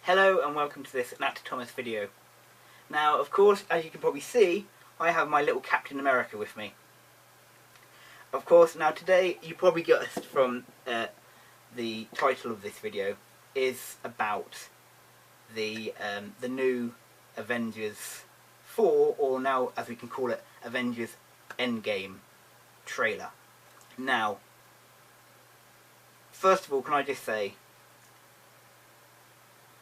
Hello and welcome to this Nat Thomas video. Now, of course, as you can probably see, I have my little Captain America with me. Of course, now today, you probably guessed from the title of this video, is about the new Avengers 4, or now as we can call it, Avengers Endgame trailer. Now, first of all, can I just say,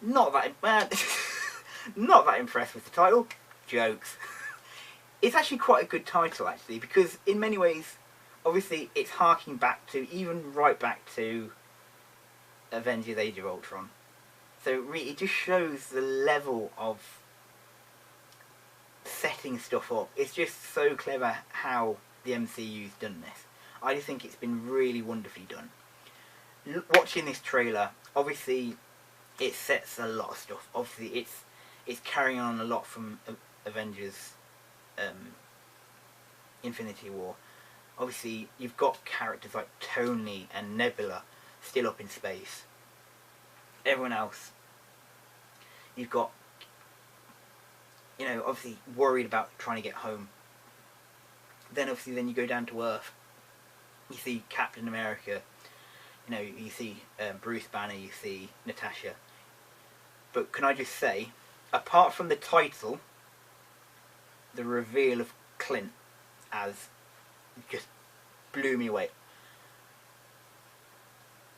not that impressed with the title. Jokes. It's actually quite a good title, actually, because in many ways, obviously, it's harking back to, even right back to Avengers Age of Ultron. So it just shows the level of setting stuff up. It's just so clever how the MCU's done this. I just think it's been really wonderfully done. Watching this trailer, obviously, it sets a lot of stuff. Obviously, it's carrying on a lot from Avengers Infinity War. Obviously, you've got characters like Tony and Nebula still up in space. Everyone else, you've got, obviously worried about trying to get home. Then you go down to Earth. You see Captain America. You see Bruce Banner. You see Natasha. But can I just say, apart from the title, the reveal of Clint as just blew me away.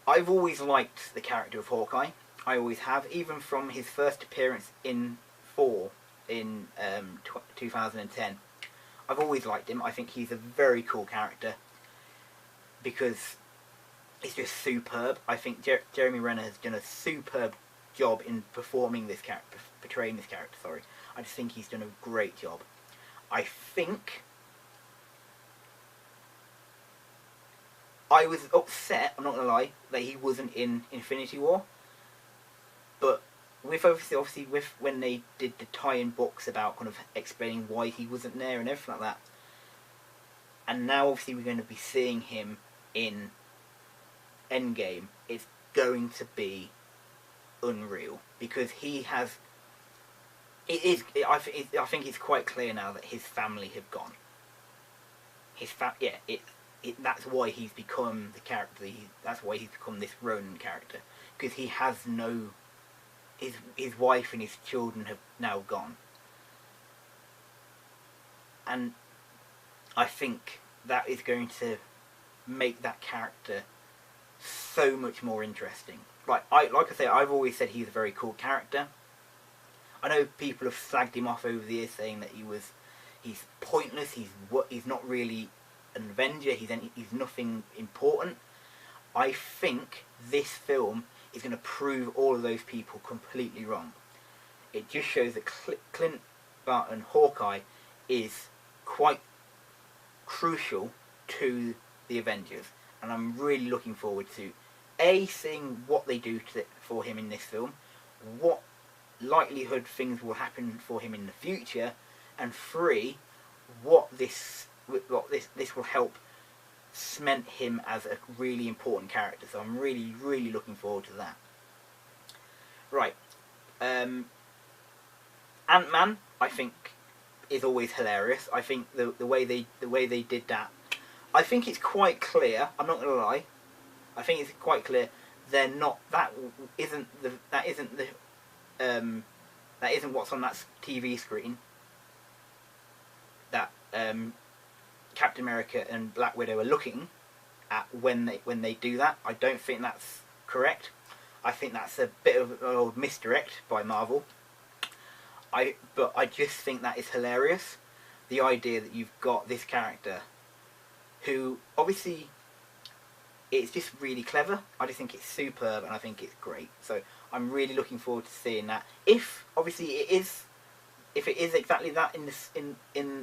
I've always liked the character of Hawkeye. I always have, even from his first appearance in 4 in 2010. I've always liked him. I think he's a very cool character because it's just superb. I think Jeremy Renner has done a superb job in portraying this character. Sorry, I just think he's done a great job. I think I was upset, I'm not gonna lie, that he wasn't in Infinity War. But with obviously when they did the tie-in books about kind of explaining why he wasn't there and everything like that, and now obviously we're going to be seeing him in Endgame, it's going to be unreal because he has. I think it's quite clear now that his family have gone. That's why he's become the character. That's why he's become this Ronin character, because he has no. His wife and his children have now gone, and I think that is going to make that character so much more interesting. Like I say, I've always said he's a very cool character. I know people have slagged him off over the years, saying that he's pointless. He's not really an Avenger. He's nothing important. I think this film is going to prove all of those people completely wrong. It just shows that Clint Barton, Hawkeye, is quite crucial to the Avengers, and I'm really looking forward to seeing what they do for him in this film, what likelihood things will happen for him in the future, and 3, what this will help cement him as a really important character. So I'm really, really looking forward to that. Right, Ant-Man, I think, is always hilarious. I think the way they did that, I think it's quite clear. I'm not gonna lie. I think it's quite clear. That isn't what's on that TV screen. That Captain America and Black Widow are looking at when they do that. I don't think that's correct. I think that's a bit of an old misdirect by Marvel. But I just think that is hilarious. The idea that you've got this character who, obviously, it's just really clever. I just think it's superb, and I think it's great. So I'm really looking forward to seeing that. If it is exactly that in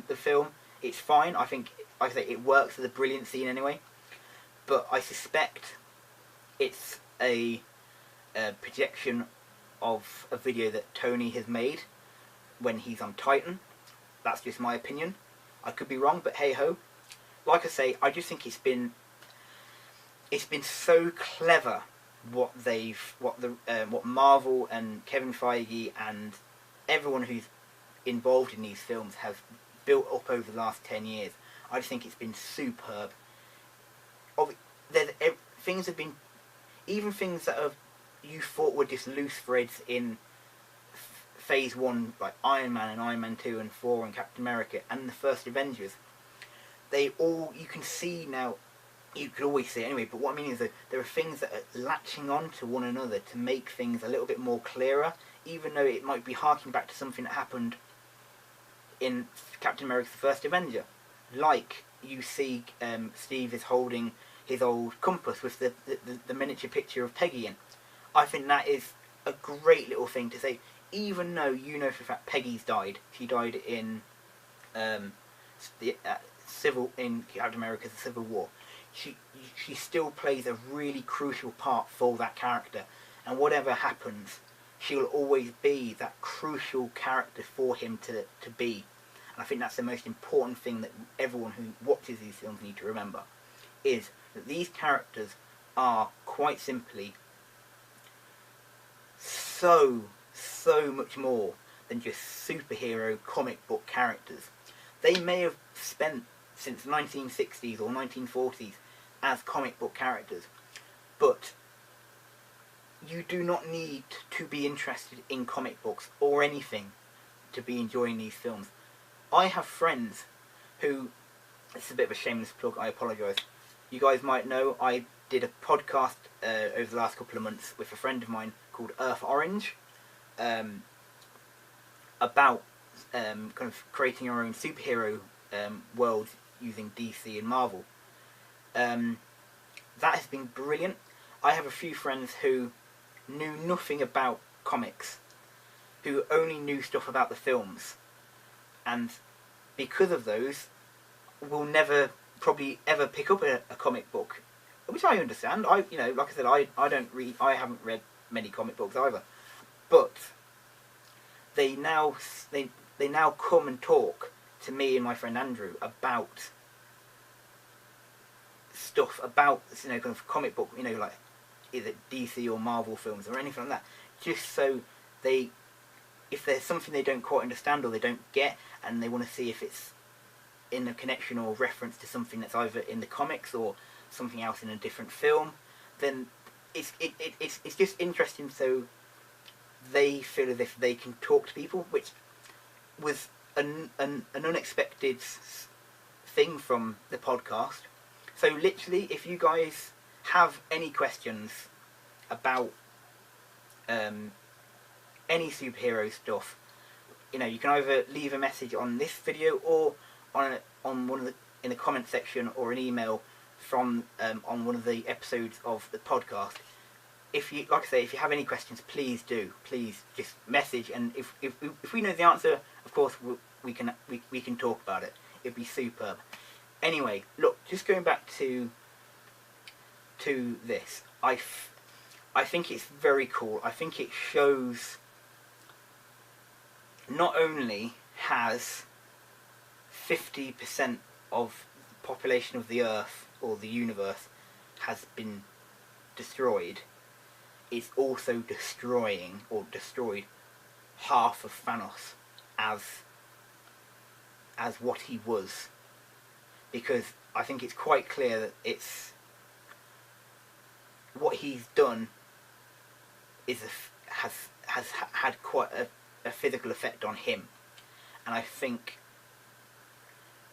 the film, it's fine. I think, like I say, it works as a brilliant scene anyway. But I suspect it's a projection of a video that Tony has made when he's on Titan. That's just my opinion. I could be wrong, but hey ho. Like I say, I just think it's been so clever what Marvel and Kevin Feige and everyone who's involved in these films have built up over the last 10 years. I just think it's been superb. Things have been, even things that you thought were just loose threads in Phase 1, like Iron Man and Iron Man 2 and 4 and Captain America and the first Avengers, you can see now. You could always see it anyway, but what I mean is that there are things that are latching on to one another to make things a little bit more clearer, even though it might be harking back to something that happened in Captain America the First Avenger. Like, you see Steve is holding his old compass with the miniature picture of Peggy in. I think that is a great little thing to say, even though you know for a fact Peggy's died. She died in in Captain America's Civil War. She still plays a really crucial part for that character, and whatever happens, she'll always be that crucial character for him to be. And I think that's the most important thing that everyone who watches these films need to remember, is that these characters are quite simply so much more than just superhero comic book characters. They may have spent since the 1960s or 1940s as comic book characters, but you do not need to be interested in comic books or anything to be enjoying these films. I have friends who, it's a bit of a shameless plug, I apologise. You guys might know I did a podcast over the last couple of months with a friend of mine called Earth Orange, about kind of creating our own superhero world using DC and Marvel. That has been brilliant. I have a few friends who knew nothing about comics, who only knew stuff about the films, and because of those, will never probably ever pick up a comic book, which I understand. Like I said, I haven't read many comic books either, but they now come and talk to me and my friend Andrew about stuff about kind of comic book, like either DC or Marvel films or anything like that, just so if there's something they don't quite understand or they don't get, and they want to see if it's in a connection or reference to something that's either in the comics or something else in a different film, then it's just interesting, so they feel as if they can talk to people, which was an unexpected thing from the podcast. So literally, if you guys have any questions about any superhero stuff, you can either leave a message on this video or on one of in the comment section, or an email from on one of the episodes of the podcast. If you have any questions, please just message, and if we know the answer, of course we can talk about it. It'd be superb. Anyway, look, just going back to this, I think it's very cool. I think it shows not only has 50% of the population of the Earth or the universe has been destroyed, it's also destroyed half of Thanos as what he was. Because I think it's quite clear that it's what he's done has had quite a physical effect on him, and I think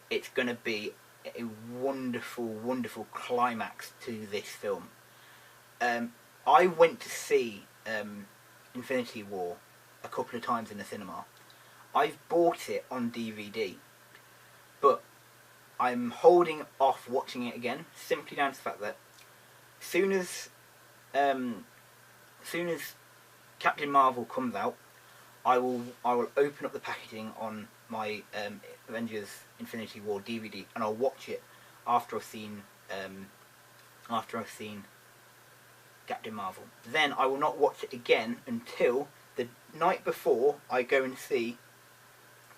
it's going to be a wonderful climax to this film. I went to see Infinity War a couple of times in the cinema. I've bought it on DVD, but I'm holding off watching it again, simply down to the fact that soon as Captain Marvel comes out, I will open up the packaging on my Avengers Infinity War DVD, and I'll watch it after I've seen Captain Marvel. Then I will not watch it again until the night before I go and see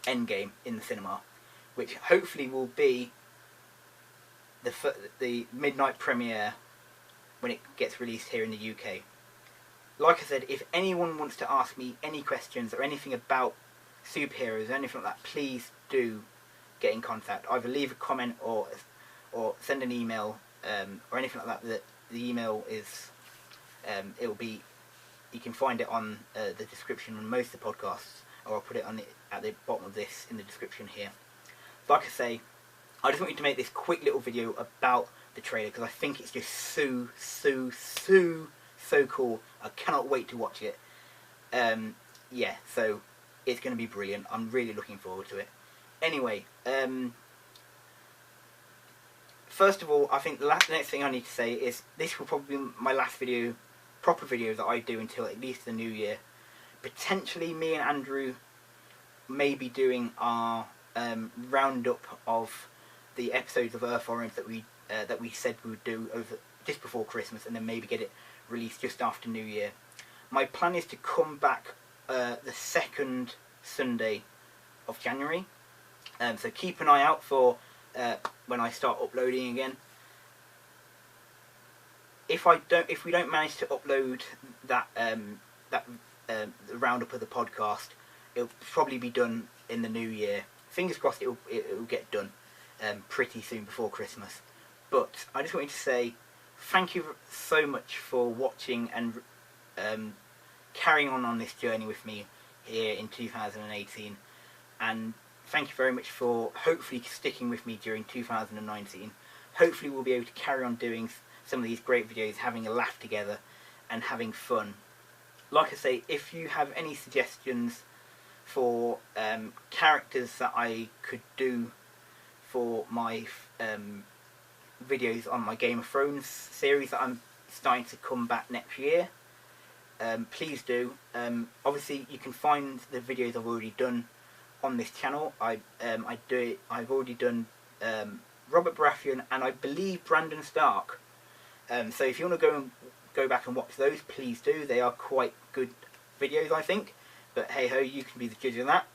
Endgame in the cinema, which hopefully will be the midnight premiere when it gets released here in the UK. Like I said, if anyone wants to ask me any questions or anything about superheroes or anything like that, please do get in contact. Either leave a comment or send an email or anything like that. The email is it will be, you can find it on the description on most of the podcasts, or I'll put it on at the bottom of this in the description here. Like I say, I just wanted to make this quick little video about the trailer because I think it's just so cool. I cannot wait to watch it. Yeah, so it's going to be brilliant. I'm really looking forward to it. Anyway, first of all, I think the next thing I need to say is this will probably be my last video, proper video that I do until at least the new year. Potentially me and Andrew may be doing our roundup of the episodes of Earth Orange that we said we would do over just before Christmas, and then maybe get it released just after New Year. My plan is to come back the second Sunday of January, so keep an eye out for when I start uploading again. If we don't manage to upload that the roundup of the podcast, it'll probably be done in the new year. Fingers crossed it'll get done pretty soon before Christmas. But I just wanted to say thank you so much for watching and carrying on this journey with me here in 2018, and thank you very much for hopefully sticking with me during 2019. Hopefully we'll be able to carry on doing some of these great videos, having a laugh together and having fun. Like I say, if you have any suggestions for characters that I could do for my videos on my Game of Thrones series that I'm starting to come back next year, please do. Obviously you can find the videos I've already done on this channel. I've already done Robert Baratheon and I believe Brandon Stark. So if you want to go back and watch those, please do. They are quite good videos, I think. But hey ho, you can be the judge of that.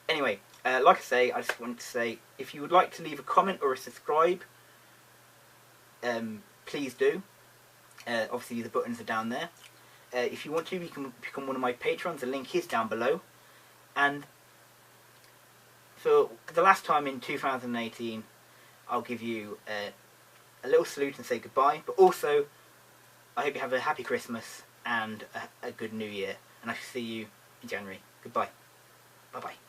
Anyway, like I say, I just wanted to say, if you would like to leave a comment or a subscribe, please do. Obviously the buttons are down there. If you want to, you can become one of my patrons. The link is down below. And for the last time in 2018, I'll give you a little salute and say goodbye. But also, I hope you have a happy Christmas and a good New Year. And I shall see you in January. Goodbye. Bye-bye.